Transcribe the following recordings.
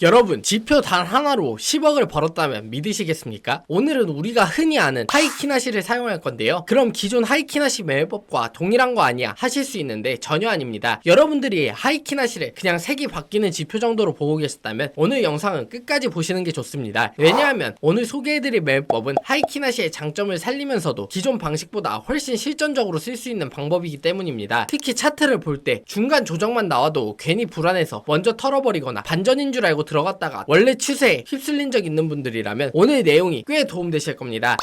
여러분, 지표 단 하나로 10억을 벌었다면 믿으시겠습니까? 오늘은 우리가 흔히 아는 하이키나시를 사용할 건데요. 그럼 기존 하이키나시 매매법과 동일한 거 아니야 하실 수 있는데 전혀 아닙니다. 여러분들이 하이키나시를 그냥 색이 바뀌는 지표 정도로 보고 계셨다면 오늘 영상은 끝까지 보시는 게 좋습니다. 왜냐하면 오늘 소개해드릴 매매법은 하이키나시의 장점을 살리면서도 기존 방식보다 훨씬 실전적으로 쓸 수 있는 방법이기 때문입니다. 특히 차트를 볼 때 중간 조정만 나와도 괜히 불안해서 먼저 털어버리거나 반전인 줄 알고 들어갔다가 원래 추세에 휩쓸린 적 있는 분들이라면 오늘 내용이 꽤 도움되실 겁니다.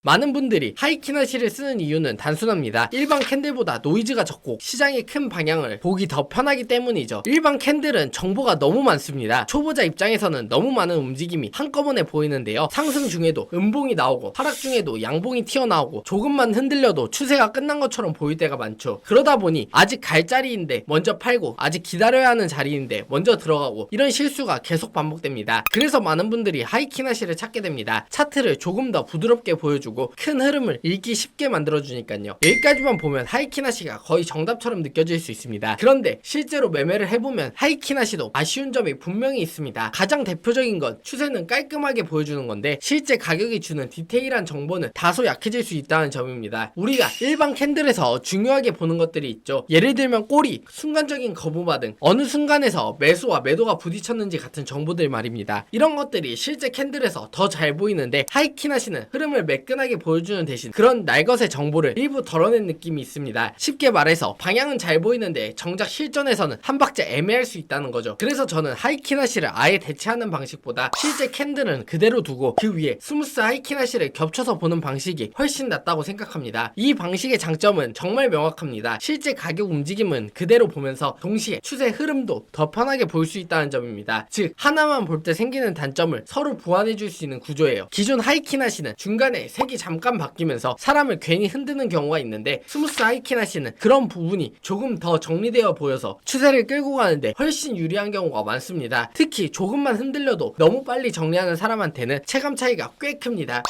많은 분들이 하이키나시를 쓰는 이유는 단순합니다. 일반 캔들보다 노이즈가 적고 시장의 큰 방향을 보기 더 편하기 때문이죠. 일반 캔들은 정보가 너무 많습니다. 초보자 입장에서는 너무 많은 움직임이 한꺼번에 보이는데요. 상승 중에도 음봉이 나오고 하락 중에도 양봉이 튀어나오고 조금만 흔들려도 추세가 끝난 것처럼 보일 때가 많죠. 그러다 보니 아직 갈 자리인데 먼저 팔고 아직 기다려야 하는 자리인데 먼저 들어가고 이런 실수가 계속 반복됩니다. 그래서 많은 분들이 하이키나시를 찾게 됩니다. 차트를 조금 더 부드럽게 보여주고 큰 흐름을 읽기 쉽게 만들어주니까요. 여기까지만 보면 하이키나시가 거의 정답처럼 느껴질 수 있습니다. 그런데 실제로 매매를 해보면 하이키나시도 아쉬운 점이 분명히 있습니다. 가장 대표적인 건 추세는 깔끔하게 보여주는 건데 실제 가격이 주는 디테일한 정보는 다소 약해질 수 있다는 점입니다. 우리가 일반 캔들에서 중요하게 보는 것들이 있죠. 예를 들면 꼬리, 순간적인 거부바 등 어느 순간에서 매수와 매도가 부딪혔는지 같은 정보들 말입니다. 이런 것들이 실제 캔들에서 더 잘 보이는데 하이키나시는 흐름을 매끈하게 보여주는 대신 그런 날것의 정보를 일부 덜어낸 느낌이 있습니다. 쉽게 말해서 방향은 잘 보이는데 정작 실전에서는 한 박자 애매할 수 있다는 거죠. 그래서 저는 하이키나시를 아예 대체하는 방식보다 실제 캔들은 그대로 두고 그 위에 스무스 하이키나시를 겹쳐서 보는 방식이 훨씬 낫다고 생각합니다. 이 방식의 장점은 정말 명확합니다. 실제 가격 움직임은 그대로 보면서 동시에 추세 흐름도 더 편하게 볼 수 있다는 점입니다. 즉 하나만 볼 때 생기는 단점을 서로 보완해 줄 수 있는 구조예요. 기존 하이키나시는 중간에 색이 잠깐 바뀌면서 사람을 괜히 흔드는 경우가 있는데 스무스 하이키나시는 그런 부분이 조금 더 정리되어 보여서 추세를 끌고 가는데 훨씬 유리한 경우가 많습니다. 특히 조금만 흔들려도 너무 빨리 정리하는 사람한테는 체감 차이가 꽤 큽니다.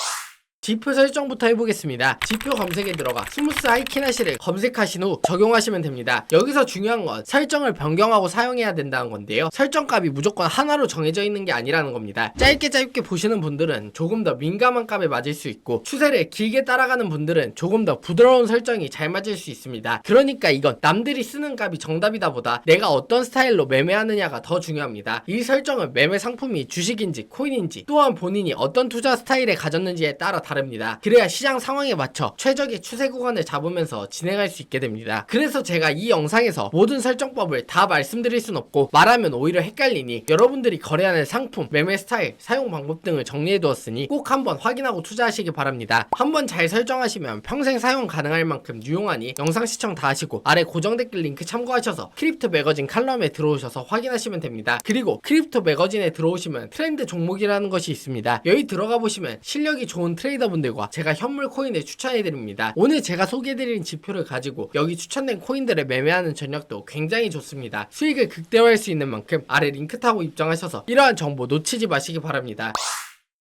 지표 설정부터 해보겠습니다. 지표 검색에 들어가 스무스 하이키나시를 검색하신 후 적용하시면 됩니다. 여기서 중요한 건 설정을 변경하고 사용해야 된다는 건데요. 설정값이 무조건 하나로 정해져 있는 게 아니라는 겁니다. 짧게 보시는 분들은 조금 더 민감한 값에 맞을 수 있고 추세를 길게 따라가는 분들은 조금 더 부드러운 설정이 잘 맞을 수 있습니다. 그러니까 이건 남들이 쓰는 값이 정답이다 보다 내가 어떤 스타일로 매매하느냐가 더 중요합니다. 이 설정은 매매 상품이 주식인지 코인인지 또한 본인이 어떤 투자 스타일에 가졌는지에 따라 다릅니다. 그래야 시장 상황에 맞춰 최적의 추세 구간을 잡으면서 진행할 수 있게 됩니다. 그래서 제가 이 영상에서 모든 설정법을 다 말씀드릴 순 없고 말하면 오히려 헷갈리니 여러분들이 거래하는 상품, 매매 스타일, 사용 방법 등을 정리해 두었으니 꼭 한번 확인하고 투자하시기 바랍니다. 한번 잘 설정하시면 평생 사용 가능할 만큼 유용하니 영상 시청 다 하시고 아래 고정 댓글 링크 참고하셔서 크립토 매거진 칼럼에 들어오셔서 확인하시면 됩니다. 그리고 크립토 매거진에 들어오시면 트렌드 종목이라는 것이 있습니다. 여기 들어가 보시면 실력이 좋은 트레이더분들과 제가 현물 코인을 추천해드립니다. 오늘 제가 소개해드린 지표를 가지고 여기 추천된 코인들을 매매하는 전략도 굉장히 좋습니다. 수익을 극대화할 수 있는 만큼 아래 링크 타고 입장하셔서 이러한 정보 놓치지 마시기 바랍니다.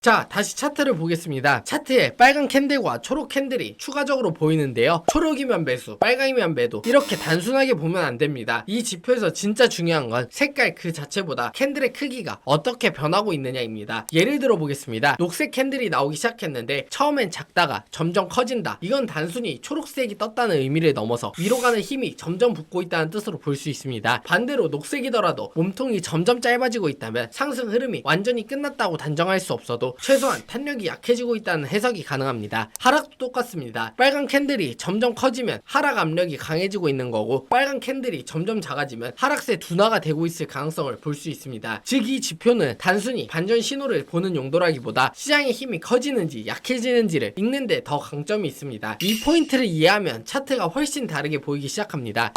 자, 다시 차트를 보겠습니다. 차트에 빨간 캔들과 초록 캔들이 추가적으로 보이는데요. 초록이면 매수, 빨강이면 매도 이렇게 단순하게 보면 안 됩니다. 이 지표에서 진짜 중요한 건 색깔 그 자체보다 캔들의 크기가 어떻게 변하고 있느냐입니다. 예를 들어 보겠습니다. 녹색 캔들이 나오기 시작했는데 처음엔 작다가 점점 커진다. 이건 단순히 초록색이 떴다는 의미를 넘어서 위로 가는 힘이 점점 붙고 있다는 뜻으로 볼 수 있습니다. 반대로 녹색이더라도 몸통이 점점 짧아지고 있다면 상승 흐름이 완전히 끝났다고 단정할 수 없어도 최소한 탄력이 약해지고 있다는 해석이 가능합니다. 하락도 똑같습니다. 빨간 캔들이 점점 커지면 하락 압력이 강해지고 있는 거고 빨간 캔들이 점점 작아지면 하락세 둔화가 되고 있을 가능성을 볼 수 있습니다. 즉 이 지표는 단순히 반전 신호를 보는 용도라기보다 시장의 힘이 커지는지 약해지는지를 읽는데 더 강점이 있습니다. 이 포인트를 이해하면 차트가 훨씬 다르게 보이기 시작합니다.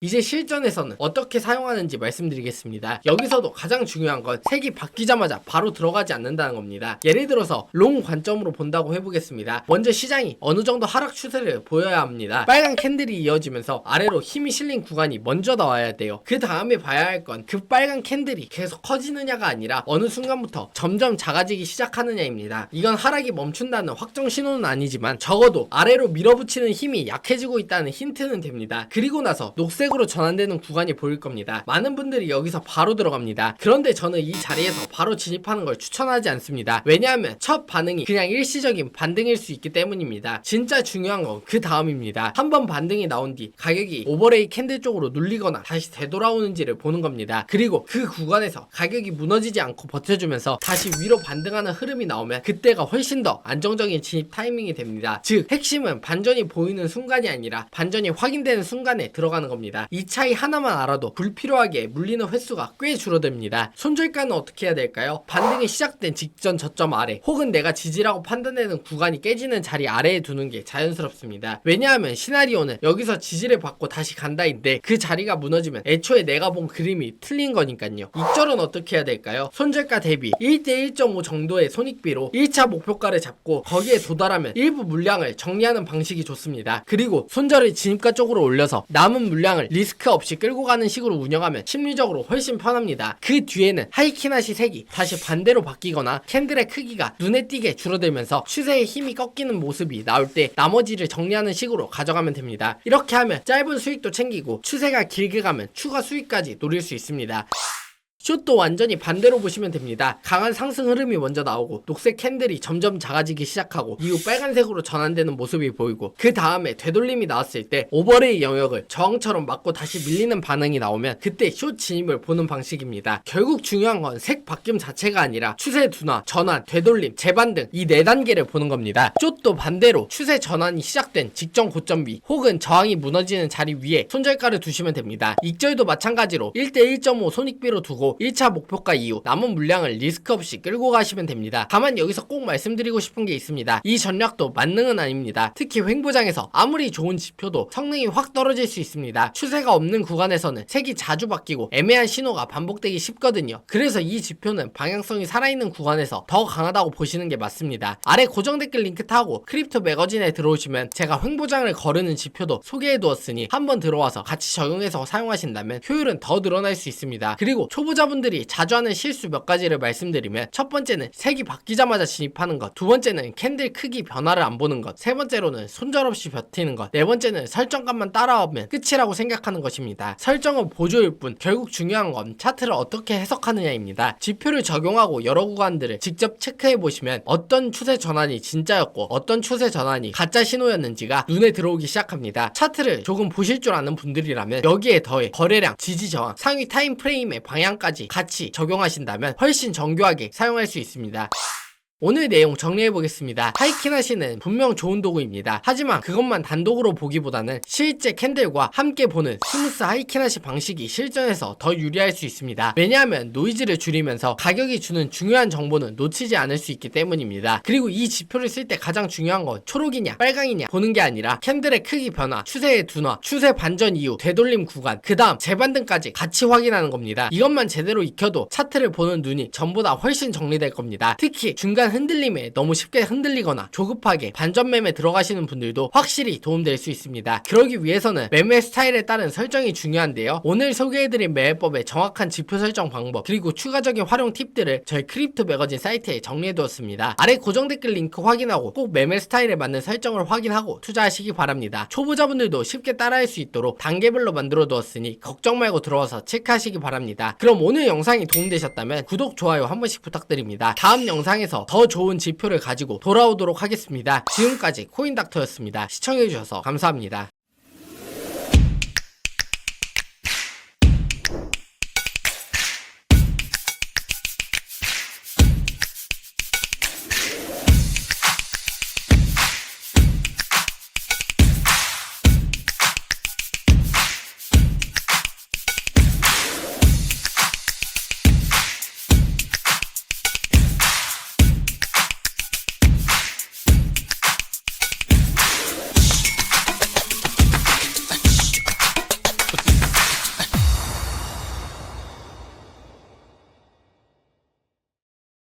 이제 실전에서는 어떻게 사용하는지 말씀드리겠습니다. 여기서도 가장 중요한 건 색이 바뀌자마자 바로 들어가지 않는다는 겁니다. 예를 들어서 롱 관점으로 본다고 해보겠습니다. 먼저 시장이 어느 정도 하락 추세를 보여야 합니다. 빨간 캔들이 이어지면서 아래로 힘이 실린 구간이 먼저 나와야 돼요. 그 다음에 봐야 할 건 그 빨간 캔들이 계속 커지느냐가 아니라 어느 순간부터 점점 작아지기 시작하느냐입니다. 이건 하락이 멈춘다는 확정 신호는 아니지만 적어도 아래로 밀어붙이는 힘이 약해지고 있다는 힌트는 됩니다. 그리고 나서 녹색 반대쪽으로 전환되는 구간이 보일 겁니다. 많은 분들이 여기서 바로 들어갑니다. 그런데 저는 이 자리에서 바로 진입하는 걸 추천하지 않습니다. 왜냐하면 첫 반응이 그냥 일시적인 반등일 수 있기 때문입니다. 진짜 중요한 건 그 다음입니다. 한번 반등이 나온 뒤 가격이 오버레이 캔들 쪽으로 눌리거나 다시 되돌아오는지를 보는 겁니다. 그리고 그 구간에서 가격이 무너지지 않고 버텨주면서 다시 위로 반등하는 흐름이 나오면 그때가 훨씬 더 안정적인 진입 타이밍이 됩니다. 즉 핵심은 반전이 보이는 순간이 아니라 반전이 확인되는 순간에 들어가는 겁니다. 이 차이 하나만 알아도 불필요하게 물리는 횟수가 꽤 줄어듭니다. 손절가는 어떻게 해야 될까요? 반등이 시작된 직전 저점 아래 혹은 내가 지지라고 판단되는 구간이 깨지는 자리 아래에 두는 게 자연스럽습니다. 왜냐하면 시나리오는 여기서 지지를 받고 다시 간다인데 그 자리가 무너지면 애초에 내가 본 그림이 틀린 거니까요. 익절은 어떻게 해야 될까요? 손절가 대비 1대 1.5 정도의 손익비로 1차 목표가를 잡고 거기에 도달하면 일부 물량을 정리하는 방식이 좋습니다. 그리고 손절을 진입가 쪽으로 올려서 남은 물량을 리스크 없이 끌고 가는 식으로 운영하면 심리적으로 훨씬 편합니다. 그 뒤에는 하이키나시 색이 다시 반대로 바뀌거나 캔들의 크기가 눈에 띄게 줄어들면서 추세의 힘이 꺾이는 모습이 나올 때 나머지를 정리하는 식으로 가져가면 됩니다. 이렇게 하면 짧은 수익도 챙기고 추세가 길게 가면 추가 수익까지 노릴 수 있습니다. 숏도 완전히 반대로 보시면 됩니다. 강한 상승 흐름이 먼저 나오고 녹색 캔들이 점점 작아지기 시작하고 이후 빨간색으로 전환되는 모습이 보이고 그 다음에 되돌림이 나왔을 때 오버레이 영역을 저항처럼 맞고 다시 밀리는 반응이 나오면 그때 숏 진입을 보는 방식입니다. 결국 중요한 건 색 바뀜 자체가 아니라 추세 둔화, 전환, 되돌림, 재반등 이 4단계를 보는 겁니다. 숏도 반대로 추세 전환이 시작된 직전 고점 위 혹은 저항이 무너지는 자리 위에 손절가를 두시면 됩니다. 익절도 마찬가지로 1대 1.5 손익비로 두고 1차 목표가 이후 남은 물량을 리스크 없이 끌고 가시면 됩니다. 다만 여기서 꼭 말씀드리고 싶은 게 있습니다. 이 전략도 만능은 아닙니다. 특히 횡보장에서 아무리 좋은 지표도 성능이 확 떨어질 수 있습니다. 추세가 없는 구간에서는 색이 자주 바뀌고 애매한 신호가 반복되기 쉽거든요. 그래서 이 지표는 방향성이 살아있는 구간에서 더 강하다고 보시는 게 맞습니다. 아래 고정 댓글 링크 타고 크립토 매거진에 들어오시면 제가 횡보장을 거르는 지표도 소개해두었으니 한번 들어와서 같이 적용해서 사용하신다면 효율은 더 늘어날 수 있습니다. 그리고 초보자분들이 자주 하는 실수 몇 가지를 말씀드리면 첫 번째는 색이 바뀌자마자 진입하는 것, 두 번째는 캔들 크기 변화를 안 보는 것, 세 번째로는 손절 없이 버티는 것, 네 번째는 설정값만 따라오면 끝이라고 생각하는 것입니다. 설정은 보조일 뿐 결국 중요한 건 차트를 어떻게 해석하느냐입니다. 지표를 적용하고 여러 구간들을 직접 체크해 보시면 어떤 추세 전환이 진짜였고 어떤 추세 전환이 가짜 신호였는지가 눈에 들어오기 시작합니다. 차트를 조금 보실 줄 아는 분들이라면 여기에 더해 거래량, 지지 저항, 상위 타임 프레임의 방향까지 같이 적용하신다면 훨씬 정교하게 사용할 수 있습니다. 오늘 내용 정리해보겠습니다. 하이키나시는 분명 좋은 도구입니다. 하지만 그것만 단독으로 보기보다는 실제 캔들과 함께 보는 스무스 하이키나시 방식이 실전에서 더 유리할 수 있습니다. 왜냐하면 노이즈를 줄이면서 가격이 주는 중요한 정보는 놓치지 않을 수 있기 때문입니다. 그리고 이 지표를 쓸 때 가장 중요한 건 초록이냐 빨강이냐 보는 게 아니라 캔들의 크기 변화, 추세의 둔화, 추세 반전 이후 되돌림 구간, 그 다음 재반등까지 같이 확인하는 겁니다. 이것만 제대로 익혀도 차트를 보는 눈이 전보다 훨씬 정리될 겁니다. 특히 중간 흔들림에 너무 쉽게 흔들리거나 조급하게 반전 매매 들어가시는 분들도 확실히 도움될 수 있습니다. 그러기 위해서는 매매 스타일에 따른 설정이 중요한데요. 오늘 소개해드린 매매법의 정확한 지표 설정 방법 그리고 추가적인 활용 팁들을 저희 크립토 매거진 사이트에 정리해두었습니다. 아래 고정 댓글 링크 확인하고 꼭 매매 스타일에 맞는 설정을 확인하고 투자하시기 바랍니다. 초보자분들도 쉽게 따라할 수 있도록 단계별로 만들어두었으니 걱정 말고 들어와서 체크하시기 바랍니다. 그럼 오늘 영상이 도움되셨다면 구독, 좋아요 한 번씩 부탁드립니다. 다음 영상에서 더 좋은 지표를 가지고 돌아오도록 하겠습니다. 지금까지 코인닥터였습니다. 시청해주셔서 감사합니다.